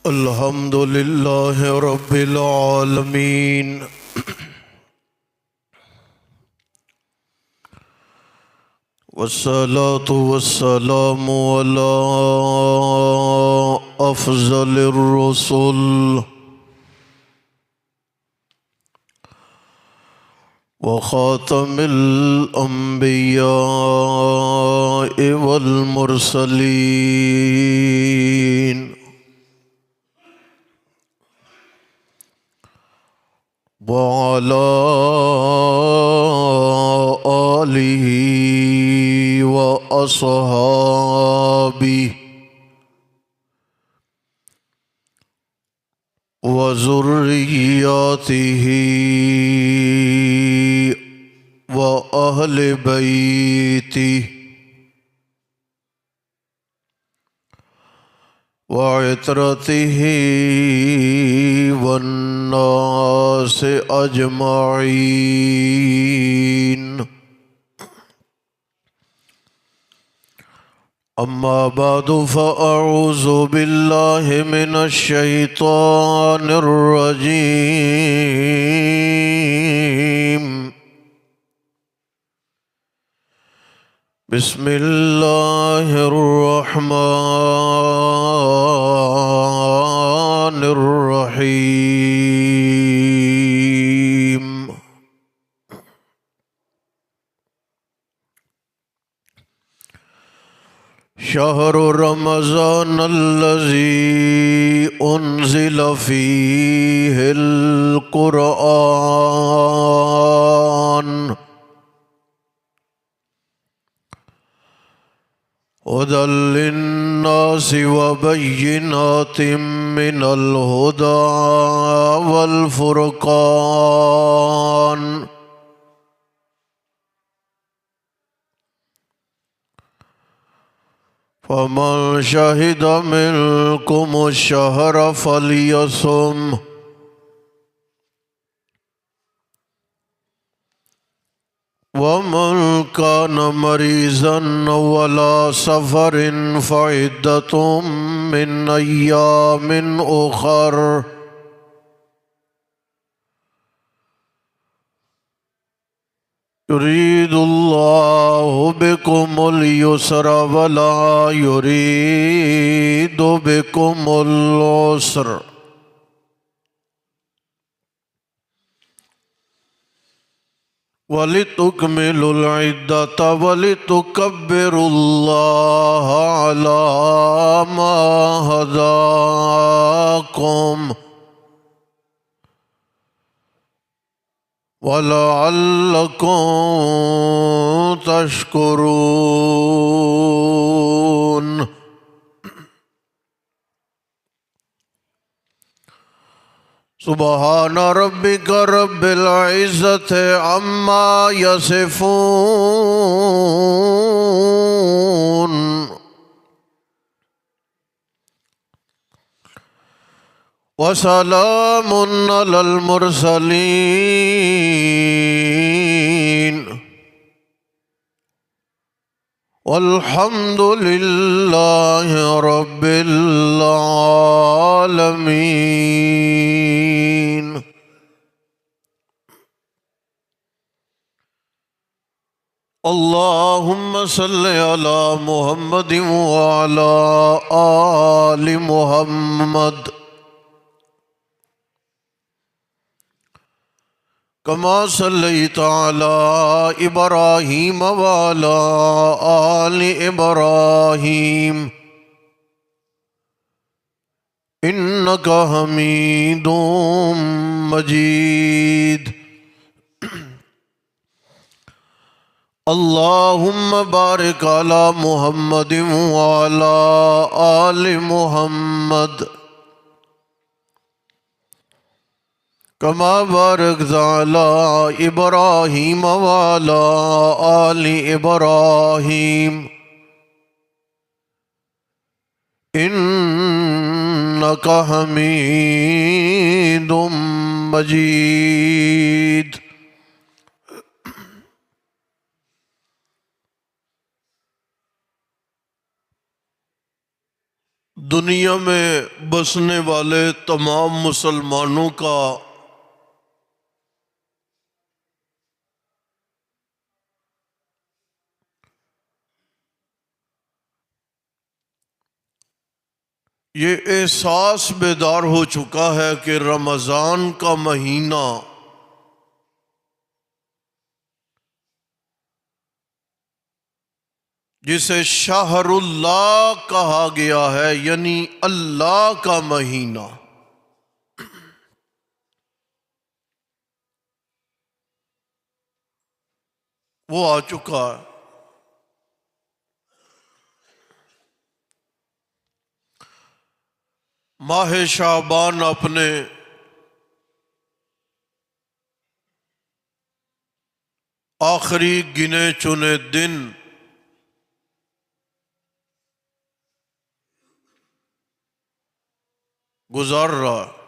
الحمد لله رب العالمين والصلاة والسلام على أفضل الرسل وخاتم الأنبياء والمرسلين وعلى آله وأصحابه وذرياته وأهل بيته وعترته والناس أجمعين. أما بعد فأعوذ بالله من الشيطان الرجيم. بسم الله الرحمن الرحيم. شهر رمضان الذي أنزل فيه القرآن هدى للناس وبينات من الهدى والفرقان. فمن شهد منكم الشهر فليصم. ومن كان مريضا ولا سفر فعدة من أيام أخر. يريد الله بكم اليسر ولا يريد بكم العسر ولتكملوا العدة ولتكبروا الله على ما هداكم وَلَعَلَّكُمْ تَشْكُرُونَ. سبحان ربك رب العزة عما يصفون وسلام على المرسلين والحمد لله رب العالمين. اللهم صل على محمد وعلى آل محمد كما صليت على إبراهيم وعلى آل إبراهيم إنك حميد مجيد. اللهم بارك على محمد وعلى آل محمد كما باركت على إبراهيم وعلى آل إبراهيم إنك حميد مجيد. دنیا میں بسنے والے تمام مسلمانوں کا یہ احساس بیدار ہو چکا ہے کہ رمضان کا مہینہ جسے شہر اللہ کہا گیا ہے، یعنی اللہ کا مہینہ، وہ آ چکا ہے۔ ماہ شعبان اپنے آخری گنے چنے دن گزار رہا ہے۔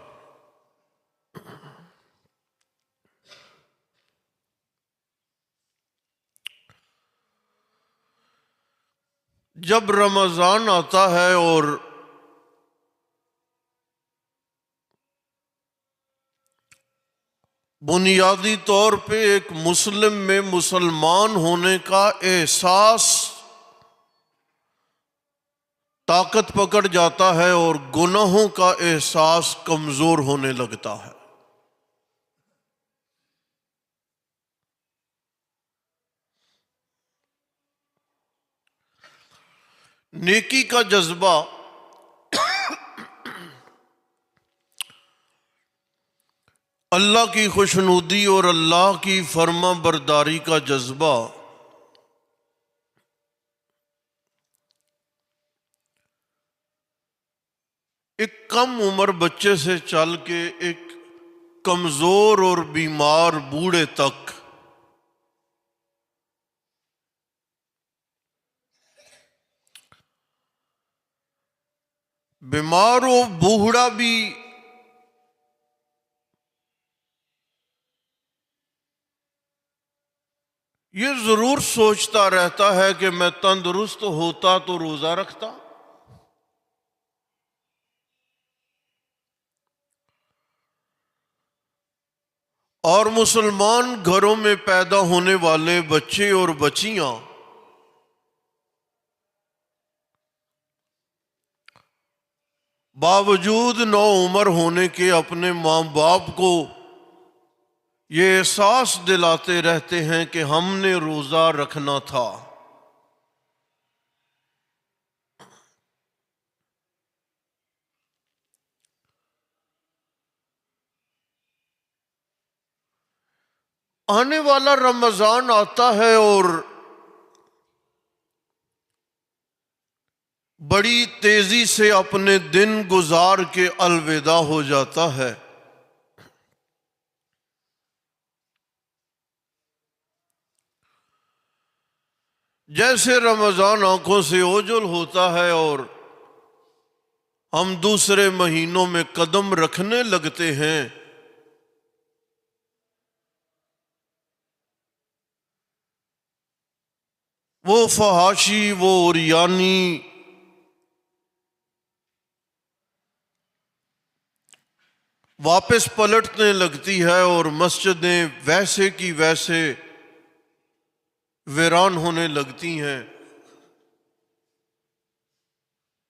جب رمضان آتا ہے اور بنیادی طور پہ ایک مسلم میں مسلمان ہونے کا احساس طاقت پکڑ جاتا ہے اور گناہوں کا احساس کمزور ہونے لگتا ہے۔ نیکی کا جذبہ اللہ کی خوشنودی اور اللہ کی فرما برداری کا جذبہ ایک کم عمر بچے سے چل کے ایک کمزور اور بیمار بوڑھے تک بیمار و بوڑھا بھی یہ ضرور سوچتا رہتا ہے کہ میں تندرست ہوتا تو روزہ رکھتا۔ اور مسلمان گھروں میں پیدا ہونے والے بچے اور بچیاں باوجود نو عمر ہونے کے اپنے ماں باپ کو یہ احساس دلاتے رہتے ہیں کہ ہم نے روزہ رکھنا تھا۔ آنے والا رمضان آتا ہے اور بڑی تیزی سے اپنے دن گزار کے الوداع ہو جاتا ہے۔ جیسے رمضان آنکھوں سے اوجھل ہوتا ہے اور ہم دوسرے مہینوں میں قدم رکھنے لگتے ہیں، وہ فحاشی، وہ عریانی واپس پلٹنے لگتی ہے اور مسجدیں ویسے کی ویسے ویران ہونے لگتی ہیں۔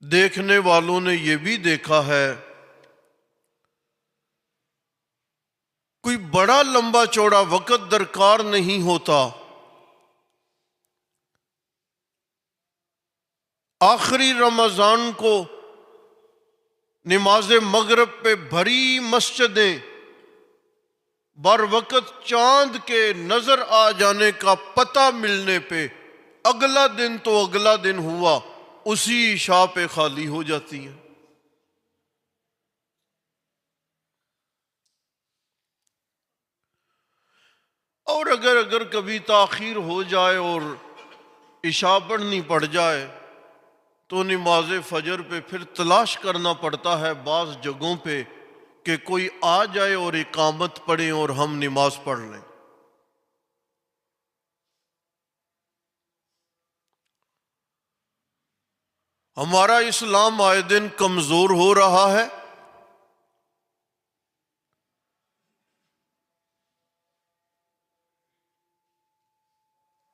دیکھنے والوں نے یہ بھی دیکھا ہے، کوئی بڑا لمبا چوڑا وقت درکار نہیں ہوتا، آخری رمضان کو نماز مغرب پہ بھری مسجدیں بر وقت چاند کے نظر آ جانے کا پتہ ملنے پہ اگلا دن تو اگلا دن ہوا، اسی عشاء پہ خالی ہو جاتی ہیں۔ اور اگر کبھی تاخیر ہو جائے اور عشاء پڑھنی پڑ جائے تو نماز فجر پہ پھر تلاش کرنا پڑتا ہے بعض جگہوں پہ کہ کوئی آ جائے اور اقامت پڑھیں اور ہم نماز پڑھ لیں۔ ہمارا اسلام آئے دن کمزور ہو رہا ہے،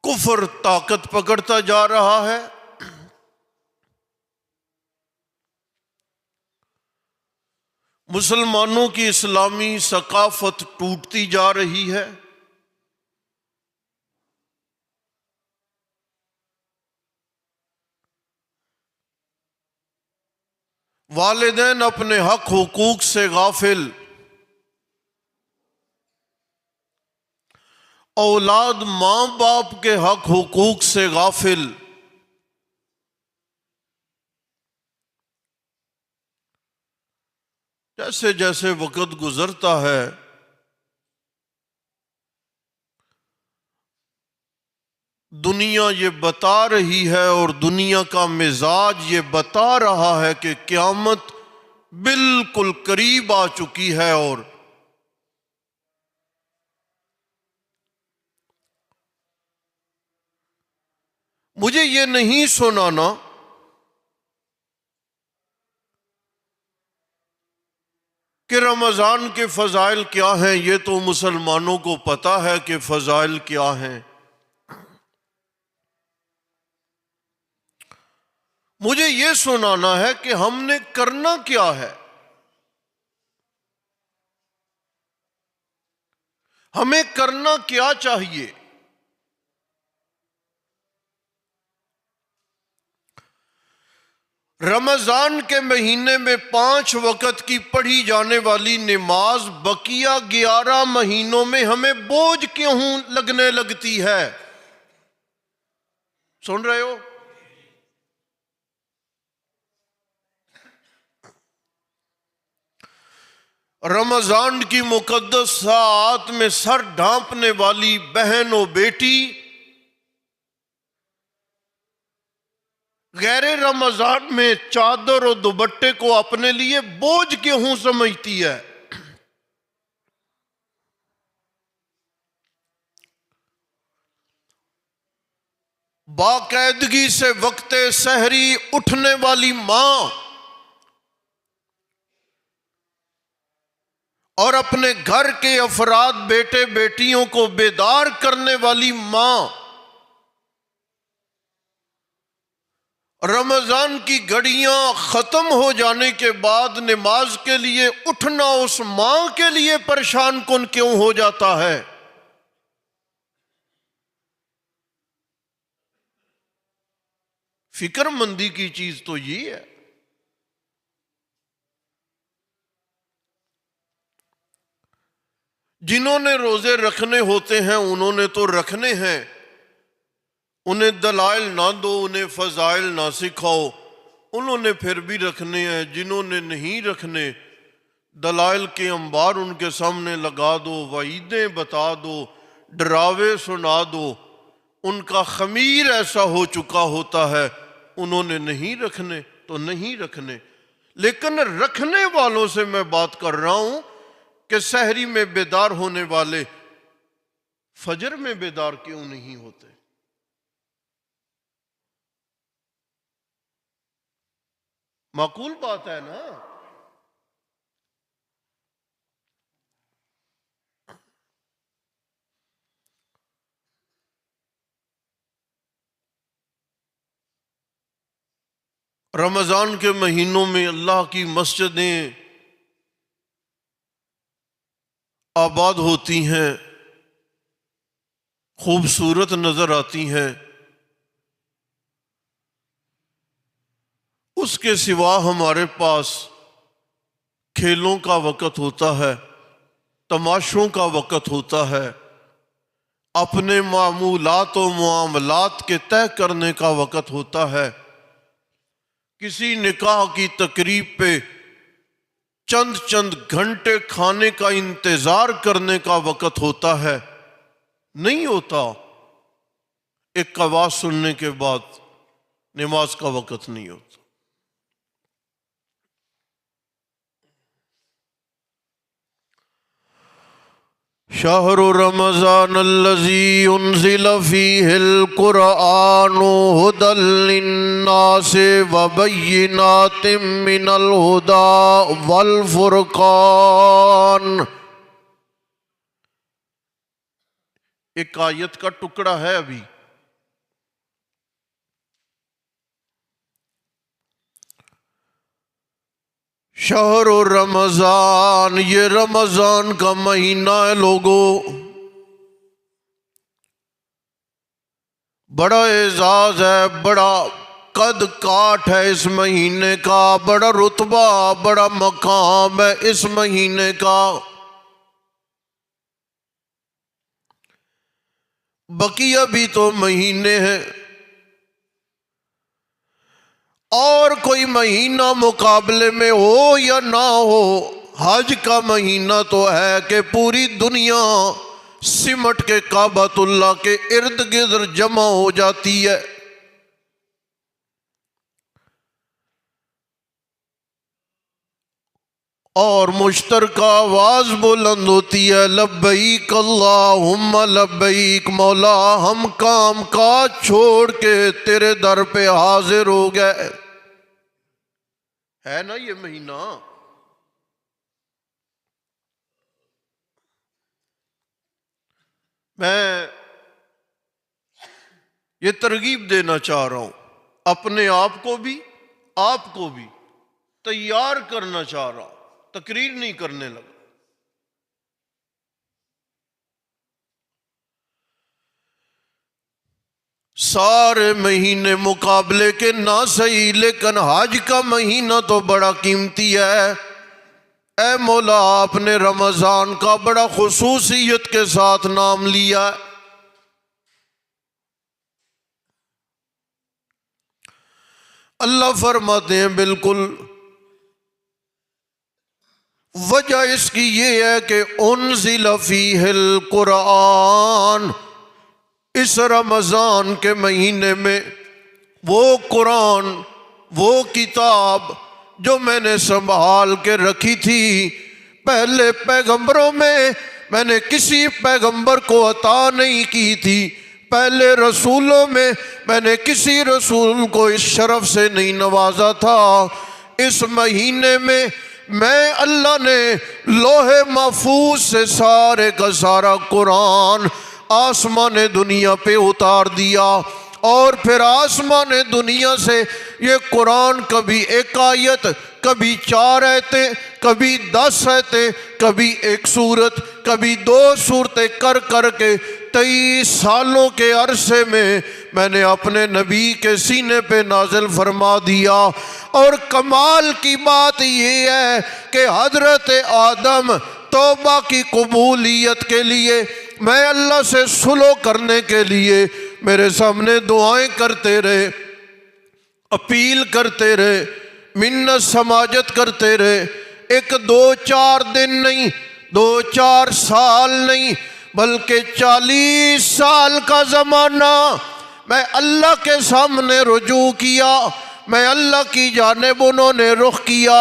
کفر طاقت پکڑتا جا رہا ہے، مسلمانوں کی اسلامی ثقافت ٹوٹتی جا رہی ہے، والدین اپنے حق حقوق سے غافل، اولاد ماں باپ کے حق حقوق سے غافل، جیسے جیسے وقت گزرتا ہے دنیا یہ بتا رہی ہے اور دنیا کا مزاج یہ بتا رہا ہے کہ قیامت بالکل قریب آ چکی ہے، اور مجھے یہ نہیں سنانا کہ رمضان کے فضائل کیا ہیں، یہ تو مسلمانوں کو پتہ ہے کہ فضائل کیا ہیں۔ مجھے یہ سنانا ہے کہ ہم نے کرنا کیا ہے، ہمیں کرنا کیا چاہیے۔ رمضان کے مہینے میں 5 وقت کی پڑھی جانے والی نماز بقیہ 11 مہینوں میں ہمیں بوجھ کیوں لگنے لگتی ہے؟ سن رہے ہو؟ رمضان کی مقدس ساعات میں سر ڈھانپنے والی بہن و بیٹی غیر رمضان میں چادر و دوپٹے کو اپنے لیے بوجھ کیوں سمجھتی ہے؟ باقاعدگی سے وقت سحری اٹھنے والی ماں اور اپنے گھر کے افراد بیٹے بیٹیوں کو بیدار کرنے والی ماں رمضان کی گھڑیاں ختم ہو جانے کے بعد نماز کے لیے اٹھنا اس ماں کے لیے پریشان کن کیوں ہو جاتا ہے؟ فکر مندی کی چیز تو یہ ہے۔ جنہوں نے روزے رکھنے ہوتے ہیں انہوں نے تو رکھنے ہیں، انہیں دلائل نہ دو، انہیں فضائل نہ سکھاؤ، انہوں نے پھر بھی رکھنے ہیں۔ جنہوں نے نہیں رکھنے، دلائل کے انبار ان کے سامنے لگا دو، وعیدیں بتا دو، ڈراوے سنا دو، ان کا خمیر ایسا ہو چکا ہوتا ہے، انہوں نے نہیں رکھنے تو نہیں رکھنے۔ لیکن رکھنے والوں سے میں بات کر رہا ہوں کہ سحری میں بیدار ہونے والے فجر میں بیدار کیوں نہیں ہوتے؟ معقول بات ہے نا؟ رمضان کے مہینوں میں اللہ کی مسجدیں آباد ہوتی ہیں، خوبصورت نظر آتی ہیں، اس کے سوا ہمارے پاس کھیلوں کا وقت ہوتا ہے، تماشوں کا وقت ہوتا ہے، اپنے معمولات و معاملات کے طے کرنے کا وقت ہوتا ہے، کسی نکاح کی تقریب پہ چند چند گھنٹے کھانے کا انتظار کرنے کا وقت ہوتا ہے، نہیں ہوتا ایک آواز سننے کے بعد نماز کا وقت نہیں ہوتا۔ شہر رمضان الذی انزل فیہ القرآن ھدی للناس وبینات من الھدی والفرقان۔ ایک آیت کا ٹکڑا ہے ابھی، شہر رمضان، یہ رمضان کا مہینہ ہے لوگو، بڑا اعزاز ہے، بڑا قد کاٹ ہے اس مہینے کا، بڑا رتبہ، بڑا مقام ہے اس مہینے کا۔ بقیہ بھی تو مہینے ہیں، اور کوئی مہینہ مقابلے میں ہو یا نہ ہو، حج کا مہینہ تو ہے کہ پوری دنیا سمٹ کے کعبۃ اللہ کے ارد گرد جمع ہو جاتی ہے۔ اور مشترکہ آواز بلند ہوتی ہے، لبیک اللہم لبیک، مولا ہم کام کاج چھوڑ کے تیرے در پہ حاضر ہو گئے۔ ہے نا یہ مہینہ؟ میں یہ ترغیب دینا چاہ رہا ہوں، اپنے آپ کو بھی آپ کو بھی تیار کرنا چاہ رہا ہوں، تقریر نہیں کرنے لگا۔ سارے مہینے مقابلے کے نہ صحیح، لیکن حج کا مہینہ تو بڑا قیمتی ہے۔ اے مولا، آپ نے رمضان کا بڑا خصوصیت کے ساتھ نام لیا۔ اللہ فرماتے ہیں بالکل وجہ اس کی یہ ہے کہ انزل فیہ القرآن، اس رمضان کے مہینے میں وہ قرآن، وہ کتاب جو میں نے سنبھال کے رکھی تھی، پہلے پیغمبروں میں نے کسی پیغمبر کو عطا نہیں کی تھی، پہلے رسولوں میں نے کسی رسول کو اس شرف سے نہیں نوازا تھا۔ اس مہینے میں اللہ نے لوح محفوظ سے سارے کا سارا قرآن آسمان دنیا پہ اتار دیا، اور پھر آسمان دنیا سے یہ قرآن کبھی ایک آیت، کبھی 4 آیتیں، کبھی 10 آیتیں، کبھی 1 سورت، کبھی 2 سورتیں کر کے 23 سالوں کے عرصے میں نے اپنے نبی کے سینے پہ نازل فرما دیا۔ اور کمال کی بات یہ ہے کہ حضرت آدم توبہ کی قبولیت کے لیے، میں اللہ سے صلح کرنے کے لیے میرے سامنے دعائیں کرتے رہے، اپیل کرتے رہے، منت سماجت کرتے رہے، 1 2 4 دن نہیں، 2 4 سال نہیں، بلکہ 40 سال کا زمانہ میں اللہ کے سامنے رجوع کیا، میں اللہ کی جانب انہوں نے رخ کیا،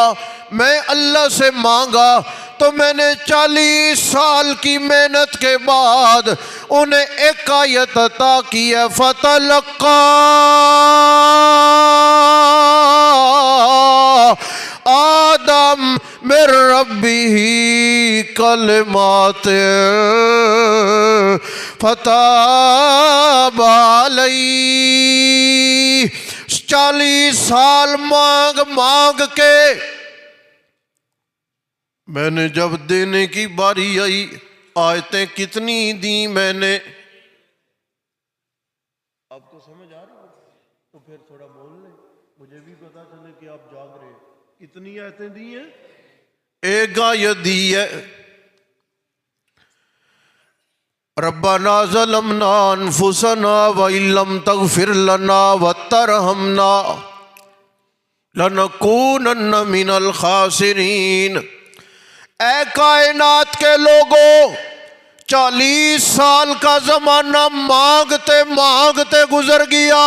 میں اللہ سے مانگا، تو میں نے 40 سال کی محنت کے بعد انہیں ایک آیت عطا کی ہے، فَتَلَقَّى آدم من ربہ کلمات فتاب علیہ۔ 40 سال مانگ کے میں نے جب دینے کی باری آئی، آیتیں کتنی دیں میں نے؟ آپ کو سمجھ آ رہی ہے؟ تو پھر تھوڑا بول لیں، مجھے بھی پتا چلے کہ آپ جاگ رہے ہیں۔ کتنی آیتیں دی ہیں؟ 1 آیت دی ہے، ربنا ظلمنا انفسنا وان لم تغفر لنا وترحمنا لنکونن من الخاسرین۔ اے کائنات کے لوگوں، 40 سال کا زمانہ مانگتے مانگتے گزر گیا،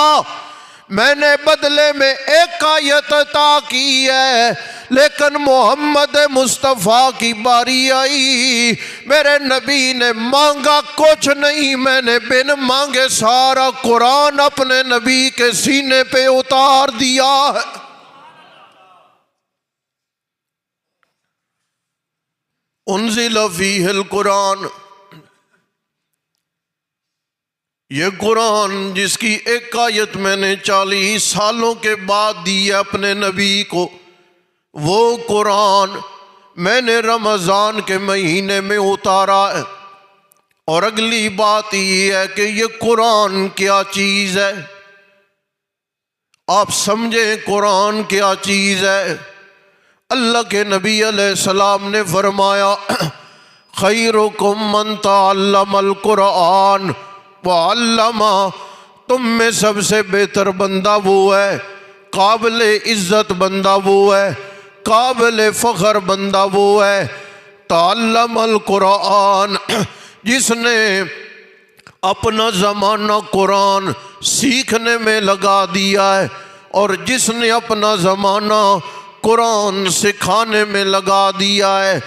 میں نے بدلے میں ایک آیت عطا کی ہے، لیکن محمد مصطفیٰ کی باری آئی، میرے نبی نے مانگا کچھ نہیں، میں نے بن مانگے سارا قرآن اپنے نبی کے سینے پہ اتار دیا ہے۔ انزل فیہ القرآن، یہ قرآن جس کی ایک آیت میں نے 40 سالوں کے بعد دی ہے اپنے نبی کو، وہ قرآن میں نے رمضان کے مہینے میں اتارا ہے۔ اور اگلی بات یہ ہے کہ یہ قرآن کیا چیز ہے، آپ سمجھیں قرآن کیا چیز ہے۔ اللہ کے نبی علیہ السلام نے فرمایا خیرکم من تعلم القرآن وعلمہ، تم میں سب سے بہتر بندہ وہ ہے، قابل عزت بندہ وہ ہے، قابل فخر بندہ وہ ہے، تعلم القرآن، جس نے اپنا زمانہ قرآن سیکھنے میں لگا دیا ہے، اور جس نے اپنا زمانہ قرآن سکھانے میں لگا دیا ہے۔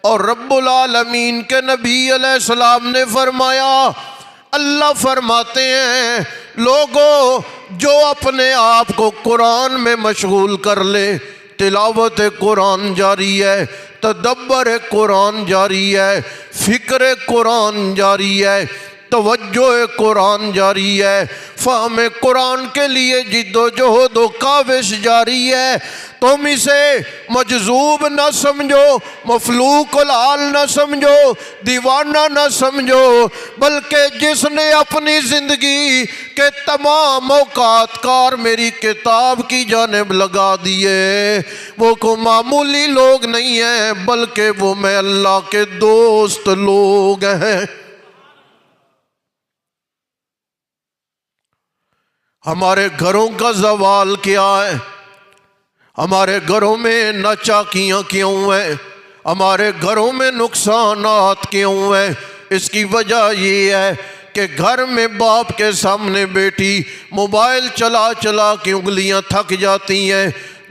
اور رب العالمین کے نبی علیہ السلام نے فرمایا، اللہ فرماتے ہیں لوگوں جو اپنے آپ کو قرآن میں مشغول کر لے، تلاوت قرآن جاری ہے، تدبر قرآن جاری ہے، فکر قرآن جاری ہے، توجہ قرآن جاری ہے، فہم قرآن کے لیے جد و جہد و کاوش جاری ہے، تم اسے مجذوب نہ سمجھو، مفلوق الحال نہ سمجھو، دیوانہ نہ سمجھو، بلکہ جس نے اپنی زندگی کے تمام اوقات کار میری کتاب کی جانب لگا دیے، وہ کو معمولی لوگ نہیں ہیں، بلکہ وہ میں اللہ کے دوست لوگ ہیں۔ ہمارے گھروں کا زوال کیا ہے؟ ہمارے گھروں میں ناچاکیاں کیوں ہیں؟ ہمارے گھروں میں نقصانات کیوں ہیں؟ اس کی وجہ یہ ہے کہ گھر میں باپ کے سامنے بیٹی موبائل چلا چلا کے انگلیاں تھک جاتی ہیں،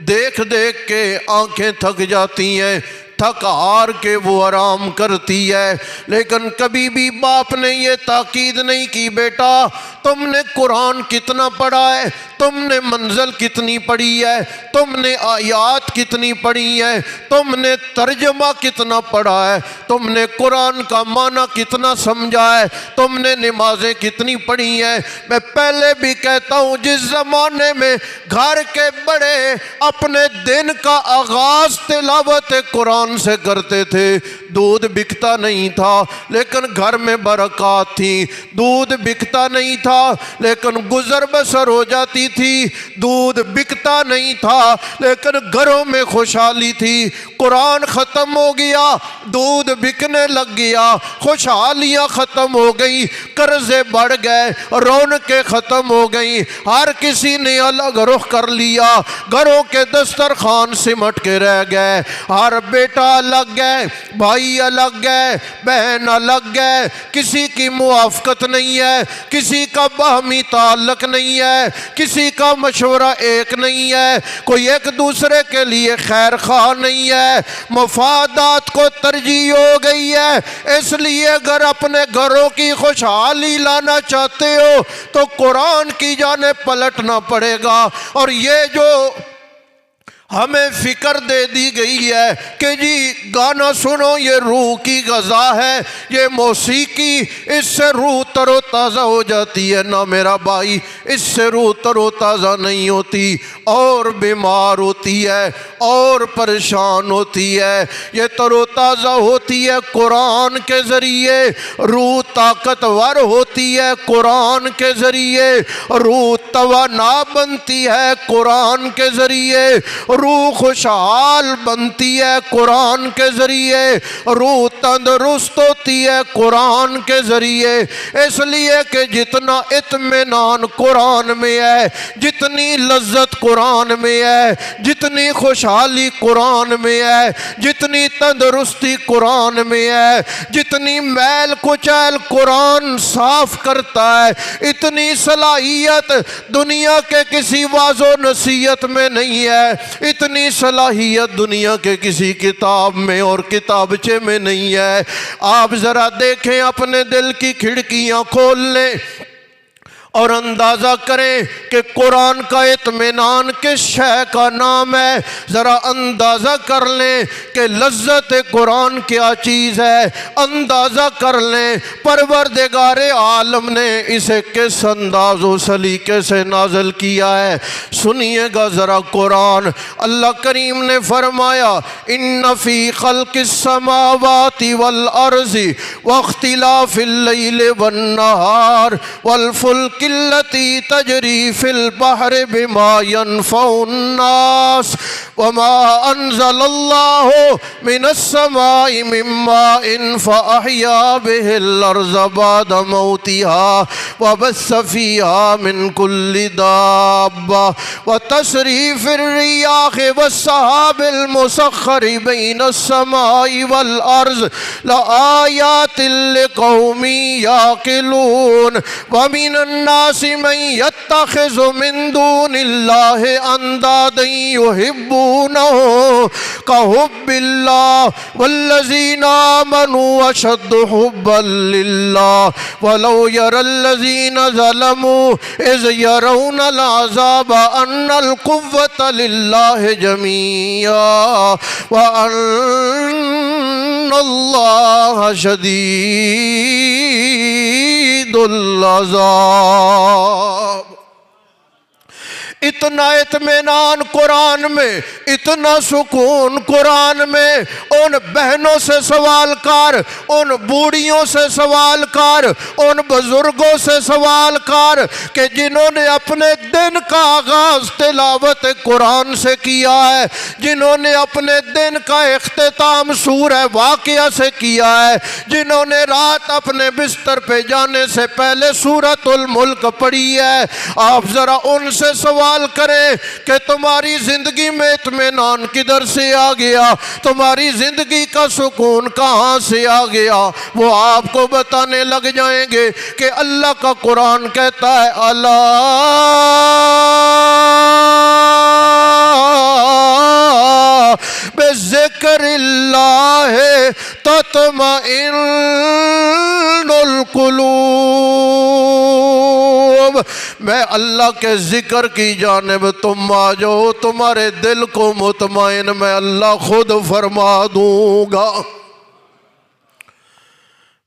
دیکھ دیکھ کے آنکھیں تھک جاتی ہیں، تھک ہار کے وہ آرام کرتی ہے، لیکن کبھی بھی باپ نے یہ تاکید نہیں کی بیٹا تم نے قرآن کتنا پڑھا ہے، تم نے منزل کتنی پڑھی ہے، تم نے آیات کتنی پڑھی ہے، تم نے ترجمہ کتنا پڑھا ہے، تم نے قرآن کا معنی کتنا سمجھا ہے، تم نے نمازیں کتنی پڑھی ہیں۔ میں پہلے بھی کہتا ہوں جس زمانے میں گھر کے بڑے اپنے دن کا آغاز تلاوت قرآن سے کرتے تھے، دودھ بکتا نہیں تھا لیکن گھر میں برکات تھی، دودھ بکتا نہیں تھا لیکن گزر بسر ہو جاتی تھی، دودھ بکتا نہیں تھا لیکن گھروں میں خوشحالی تھی۔ قرآن ختم ہو گیا، دودھ بکنے لگ گیا، خوشحالیاں ختم ہو گئی، قرضے بڑھ گئے، رونقیں ختم ہو گئی، ہر کسی نے الگ رخ کر لیا، گھروں کے دسترخوان سمٹ کے رہ گئے، ہر بیٹا الگ گئے، بھائی الگ گئے، بہن الگ گئے، کسی کی موافقت نہیں ہے، کسی کا باہمی تعلق نہیں ہے، کسی کا مشورہ ایک نہیں ہے، کوئی ایک دوسرے کے لیے خیر خواہ نہیں ہے، مفادات کو ترجیح ہو گئی ہے۔ اس لیے اگر اپنے گھروں کی خوشحالی لانا چاہتے ہو تو قرآن کی جانب پلٹنا پڑے گا۔ اور یہ جو ہمیں فکر دے دی گئی ہے کہ جی گانا سنو یہ روح کی غذا ہے، یہ موسیقی اس سے روح تر و تازہ ہو جاتی ہے، نہ میرا بھائی، اس سے روح تر و تازہ نہیں ہوتی، اور بیمار ہوتی ہے اور پریشان ہوتی ہے۔ یہ تر و تازہ ہوتی ہے قرآن کے ذریعے، روح طاقتور ہوتی ہے قرآن کے ذریعے، روح توانا بنتی ہے قرآن کے ذریعے، روح خوشحال بنتی ہے قرآن کے ذریعے، روح تندرست ہوتی ہے قرآن کے ذریعے، اس لیے کہ جتنا اطمینان قرآن میں ہے، جتنی لذت قرآن میں ہے، جتنی خوشحالی قرآن میں ہے، جتنی تندرستی قرآن میں ہے، جتنی میل کچیل قرآن صاف کرتا ہے، اتنی صلاحیت دنیا کے کسی واعظ و نصیحت میں نہیں ہے، اتنی صلاحیت دنیا کے کسی کتاب میں اور کتابچے میں نہیں ہے۔ آپ ذرا دیکھیں، اپنے دل کی کھڑکیاں کھول لیں اور اندازہ کریں کہ قرآن کا اطمینان کس شے کا نام ہے۔ ذرا اندازہ کر لیں کہ لذت قرآن کیا چیز ہے، اندازہ کر لیں پروردگار عالم نے اسے کس انداز و سلیقے سے نازل کیا ہے۔ سنیے گا ذرا قرآن، اللہ کریم نے فرمایا ان فی خلق السماوات والارض واختلاف اللیل والنہار والفلک التي تجري في البحر بما ينفع الناس وما أنزل الله من السماء من ماء فأحيا به الأرض بعد موتها وبث فيها من كل دابة وتصريف الرياح والسحاب المسخر بين السماء والأرض لآيات لقوم يعقلون ومن الناس من يتخذ من دون الله اندادا يحبونه كحب الله والذين آمنوا اشد حبا لله ولو يرى الذين ظلموا اذ يرون العذاب ان القوة لله جميعا وان الله شديد العذاب۔ اتنا اطمینان قرآن میں، اتنا سکون قرآن میں۔ ان بہنوں سے سوال کر، ان بوڑھیوں سے سوال کر، ان بزرگوں سے سوال کر کہ جنہوں نے اپنے دن کا آغاز تلاوت قرآن سے کیا ہے، جنہوں نے اپنے دن کا اختتام سورہ واقعہ سے کیا ہے، جنہوں نے رات اپنے بستر پہ جانے سے پہلے سورۃ الملک پڑھی ہے۔ آپ ذرا ان سے سوال کریں کہ تمہاری زندگی میں اطمینان کدھر سے آ گیا، تمہاری زندگی کا سکون کہاں سے آ گیا۔ وہ آپ کو بتانے لگ جائیں گے کہ اللہ کا قرآن کہتا ہے الا بذکر اللہ تطمئن القلوب۔ میں اللہ کے ذکر کی جانب تم آ جاؤ، تمہارے دل کو مطمئن میں اللہ خود فرما دوں گا۔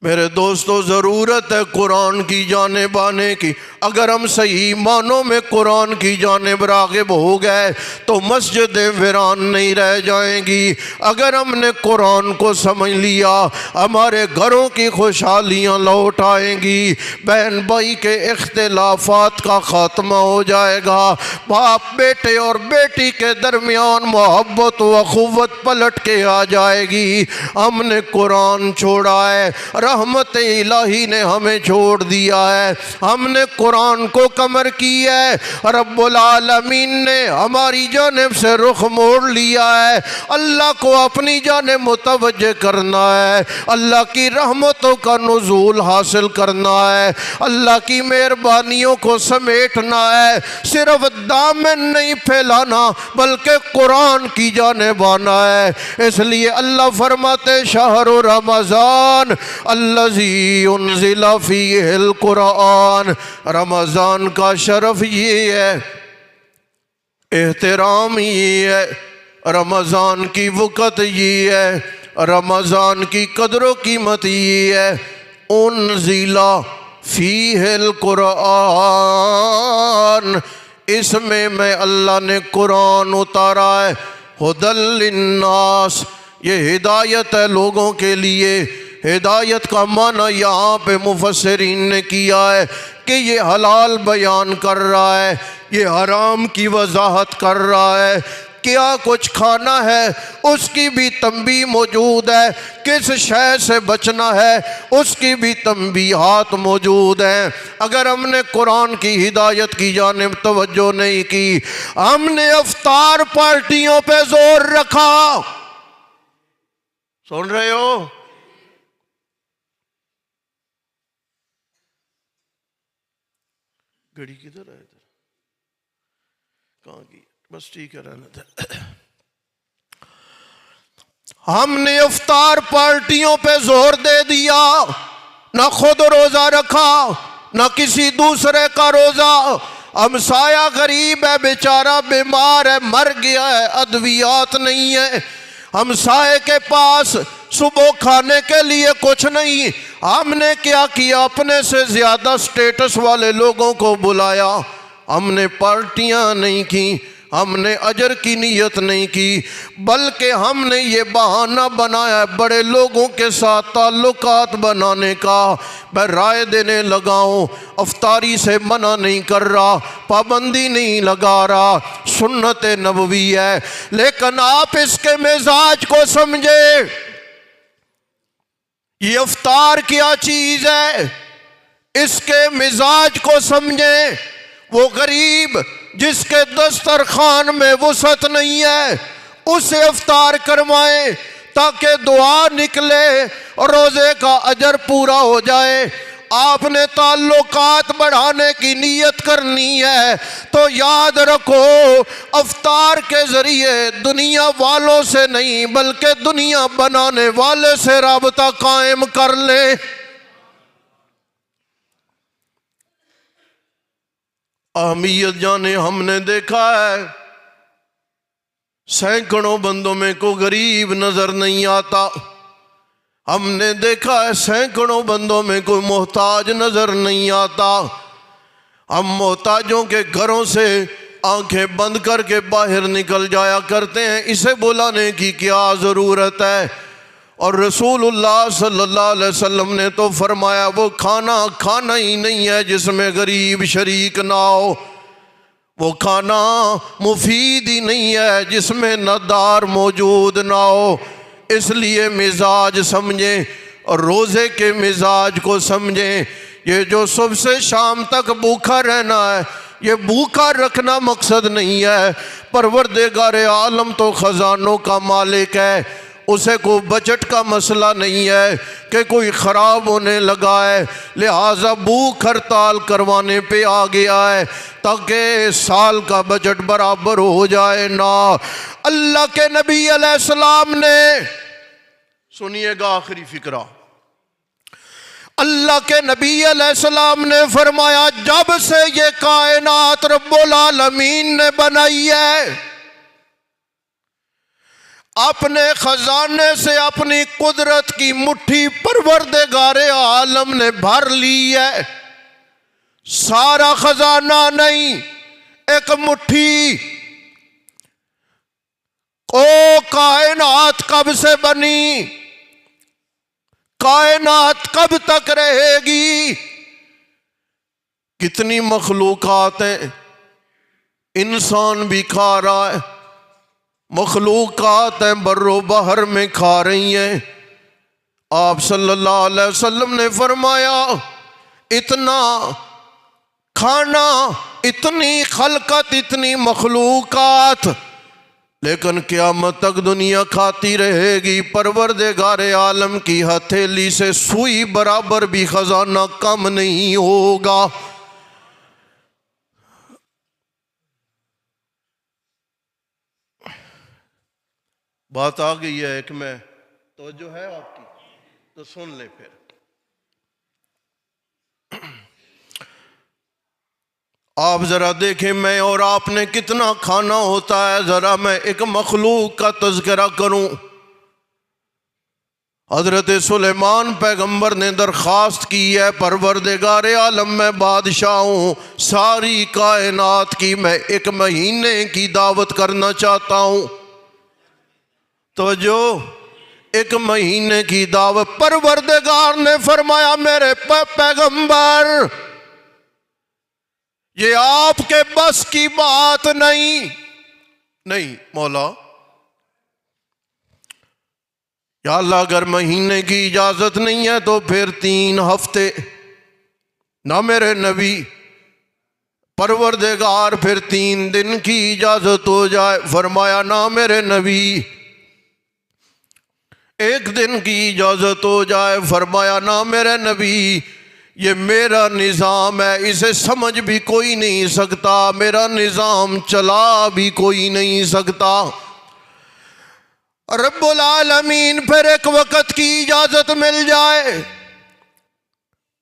میرے دوستو، ضرورت ہے قرآن کی جانب آنے کی۔ اگر ہم صحیح معنوں میں قرآن کی جانب راغب ہو گئے تو مسجدیں ویران نہیں رہ جائیں گی۔ اگر ہم نے قرآن کو سمجھ لیا، ہمارے گھروں کی خوشحالیاں لوٹ آئیں گی، بہن بھائی کے اختلافات کا خاتمہ ہو جائے گا، باپ بیٹے اور بیٹی کے درمیان محبت و اخوت پلٹ کے آ جائے گی۔ ہم نے قرآن چھوڑا ہے، رحمت الہی نے ہمیں چھوڑ دیا ہے، ہم نے قرآن کو کمر کی ہے، رب العالمین نے ہماری جانب سے رخ موڑ لیا ہے۔ اللہ کو اپنی جانب متوجہ کرنا ہے، اللہ کی رحمتوں کا نزول حاصل کرنا ہے، اللہ کی مہربانیوں کو سمیٹنا ہے، صرف دامن نہیں پھیلانا بلکہ قرآن کی جانب آنا ہے۔ اس لیے اللہ فرماتے شہر رمضان الذی انزل فیہ القرآن، رمضان کا شرف یہ ہے، احترام یہ ہے، رمضان کی وقت یہ ہے، رمضان کی قدر و قیمت یہ ہے۔ انزل فیہ القرآن، اس میں اللہ نے قرآن اتارا ہے، ھدی للناس، یہ ہدایت ہے لوگوں کے لیے۔ ہدایت کا معنی یہاں پہ مفسرین نے کیا ہے کہ یہ حلال بیان کر رہا ہے، یہ حرام کی وضاحت کر رہا ہے، کیا کچھ کھانا ہے اس کی بھی تنبیہ موجود ہے، کس شے سے بچنا ہے اس کی بھی تنبیہات موجود ہیں۔ اگر ہم نے قرآن کی ہدایت کی جانب توجہ نہیں کی، ہم نے افطار پارٹیوں پہ زور رکھا۔ سن رہے ہو؟ گھڑی کدھر ہے؟ ادھر کہاں کی؟ بس ٹھیک ہے، رہنا تھا۔ ہم نے افطار پارٹیوں پہ زور دے دیا، نہ خود روزہ رکھا نہ کسی دوسرے کا روزہ۔ ہمسایہ غریب ہے، بیچارہ بیمار ہے، مر گیا ہے، ادویات نہیں ہے، ہمسائے کے پاس صبح کھانے کے لیے کچھ نہیں، ہم نے کیا کیا؟ اپنے سے زیادہ سٹیٹس والے لوگوں کو بلایا۔ ہم نے پارٹیاں نہیں کی، ہم نے اجر کی نیت نہیں کی، بلکہ ہم نے یہ بہانہ بنایا بڑے لوگوں کے ساتھ تعلقات بنانے کا۔ میں رائے دینے لگا ہوں، افطاری سے منع نہیں کر رہا، پابندی نہیں لگا رہا، سنت نبوی ہے، لیکن آپ اس کے مزاج کو سمجھے۔ یہ افطار کیا چیز ہے، اس کے مزاج کو سمجھیں۔ وہ غریب جس کے دسترخوان میں وسعت نہیں ہے اسے افطار کروائیں تاکہ دعا نکلے اور روزے کا اجر پورا ہو جائے۔ آپ نے تعلقات بڑھانے کی نیت کرنی ہے تو یاد رکھو، افطار کے ذریعے دنیا والوں سے نہیں بلکہ دنیا بنانے والے سے رابطہ قائم کر لیں۔ اہمیت جانے ہم نے دیکھا ہے سینکڑوں بندوں میں کوئی غریب نظر نہیں آتا، ہم نے دیکھا ہے سینکڑوں بندوں میں کوئی محتاج نظر نہیں آتا۔ ہم محتاجوں کے گھروں سے آنکھیں بند کر کے باہر نکل جایا کرتے ہیں، اسے بلانے کی کیا ضرورت ہے؟ اور رسول اللہ صلی اللہ علیہ وسلم نے تو فرمایا وہ کھانا کھانا ہی نہیں ہے جس میں غریب شریک نہ ہو، وہ کھانا مفید ہی نہیں ہے جس میں ندار موجود نہ ہو۔ اس لیے مزاج سمجھیں اور روزے کے مزاج کو سمجھیں۔ یہ جو صبح سے شام تک بھوکا رہنا ہے، یہ بھوکا رکھنا مقصد نہیں ہے۔ پروردگار عالم تو خزانوں کا مالک ہے، اسے کوئی بجٹ کا مسئلہ نہیں ہے کہ کوئی خراب ہونے لگا ہے لہٰذا بھوک ہڑتال کروانے پہ آ گیا ہے تاکہ سال کا بجٹ برابر ہو جائے نہ۔ اللہ کے نبی علیہ السلام نے، سنیے گا آخری فقرہ، اللہ کے نبی علیہ السلام نے فرمایا جب سے یہ کائنات رب العالمین نے بنائی ہے، اپنے خزانے سے اپنی قدرت کی مٹھی پروردگار عالم نے بھر لی ہے۔ سارا خزانہ نہیں، ایک مٹھی۔ او کائنات کب سے بنی؟ کائنات کب تک رہے گی؟ کتنی مخلوقات ہیں، انسان بھی کھا رہا ہے، مخلوقات ہیں بر و بحر میں کھا رہی ہیں۔ آپ صلی اللہ علیہ وسلم نے فرمایا اتنا کھانا، اتنی خلقت، اتنی مخلوقات، لیکن قیامت تک دنیا کھاتی رہے گی۔ پروردگار عالم کی ہتھیلی سے سوئی برابر بھی خزانہ کم نہیں ہوگا۔ بات آ گئی ہے ایک میں، توجہ ہے آپ کی تو سن لیں پھر۔ آپ ذرا دیکھیں میں اور آپ نے کتنا کھانا ہوتا ہے، ذرا میں ایک مخلوق کا تذکرہ کروں۔ حضرت سلیمان پیغمبر نے درخواست کی ہے پروردگار عالم میں بادشاہ ہوں، ساری کائنات کی میں ایک مہینے کی دعوت کرنا چاہتا ہوں۔ توجہ، ایک مہینے کی دعوت۔ پروردگار نے فرمایا میرے پیغمبر یہ آپ کے بس کی بات نہیں، نہیں مولا یا اللہ اگر مہینے کی اجازت نہیں ہے تو پھر 3 ہفتے نہ میرے نبی پروردگار پھر 3 دن کی اجازت ہو جائے. فرمایا نہ میرے نبی 1 دن کی اجازت ہو جائے. فرمایا نہ میرے نبی یہ میرا نظام ہے، اسے سمجھ بھی کوئی نہیں سکتا، میرا نظام چلا بھی کوئی نہیں سکتا. رب العالمین پھر 1 وقت کی اجازت مل جائے،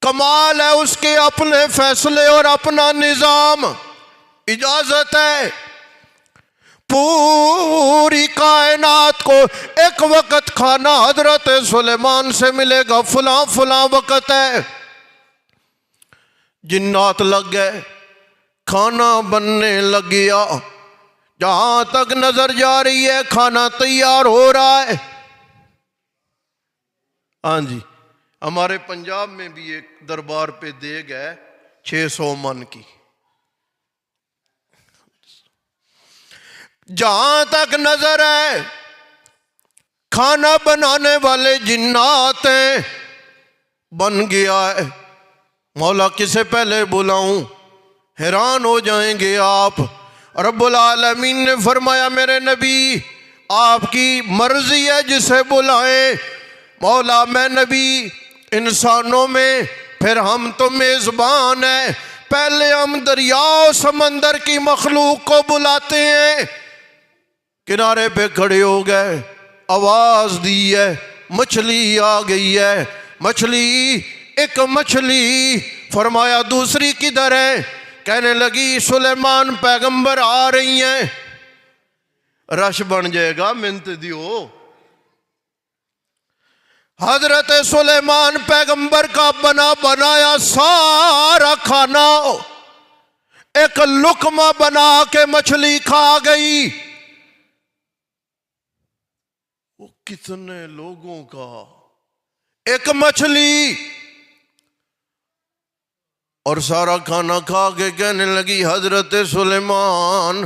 کمال ہے اس کے اپنے فیصلے اور اپنا نظام. اجازت ہے پوری کائنات کو 1 وقت کھانا حضرت سلیمان سے ملے گا، فلاں فلاں وقت ہے. جنات لگ گئے، کھانا بننے لگ گیا، جہاں تک نظر جا رہی ہے کھانا تیار ہو رہا ہے. ہاں جی، ہمارے پنجاب میں بھی ایک دربار پہ دیگ ہے 600 من کی. جہاں تک نظر ہے کھانا بنانے والے جنات ہیں، بن گیا ہے. مولا کسے پہلے بلاؤں؟ حیران ہو جائیں گے آپ. رب العالمین نے فرمایا میرے نبی آپ کی مرضی ہے جسے بلائیں. مولا میں نبی انسانوں میں، پھر ہم تو میزبان ہیں، پہلے ہم دریا و سمندر کی مخلوق کو بلاتے ہیں. کنارے پہ کھڑے ہو گئے، آواز دی ہے، مچھلی آ گئی ہے. مچھلی، ایک مچھلی. فرمایا دوسری کدھر ہے؟ کہنے لگی سلیمان پیغمبر آ رہی ہیں. رش بن جائے گا، منت دیو. حضرت سلیمان پیغمبر کا بنایا سارا کھانا 1 لقمہ بنا کے مچھلی کھا گئی. وہ کتنے لوگوں کا 1 مچھلی، اور سارا کھانا کھا کے کہنے لگی حضرت سلیمان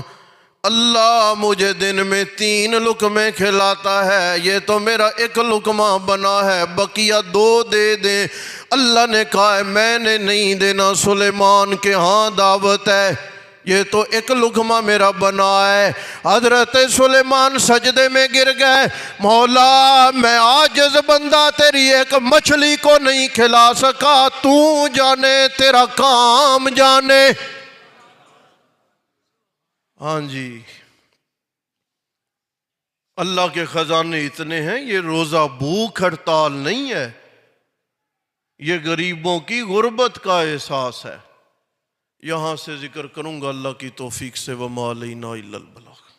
اللہ مجھے دن میں 3 لقمے کھلاتا ہے، یہ تو میرا 1 لقمہ بنا ہے، بقیہ 2 دے دیں. اللہ نے کہا ہے میں نے نہیں دینا، سلیمان کے ہاں دعوت ہے، یہ تو 1 لقمہ میرا بنا ہے. حضرت سلیمان سجدے میں گر گئے، مولا میں عاجز بندہ تیری 1 مچھلی کو نہیں کھلا سکا، تو جانے تیرا کام جانے. ہاں جی، اللہ کے خزانے اتنے ہیں. یہ روزہ بھوک ہڑتال نہیں ہے، یہ غریبوں کی غربت کا احساس ہے. یہاں سے ذکر کروں گا اللہ کی توفیق سے. وَمَا عَلَيْنَا إِلَّا الْبَلَاغُ.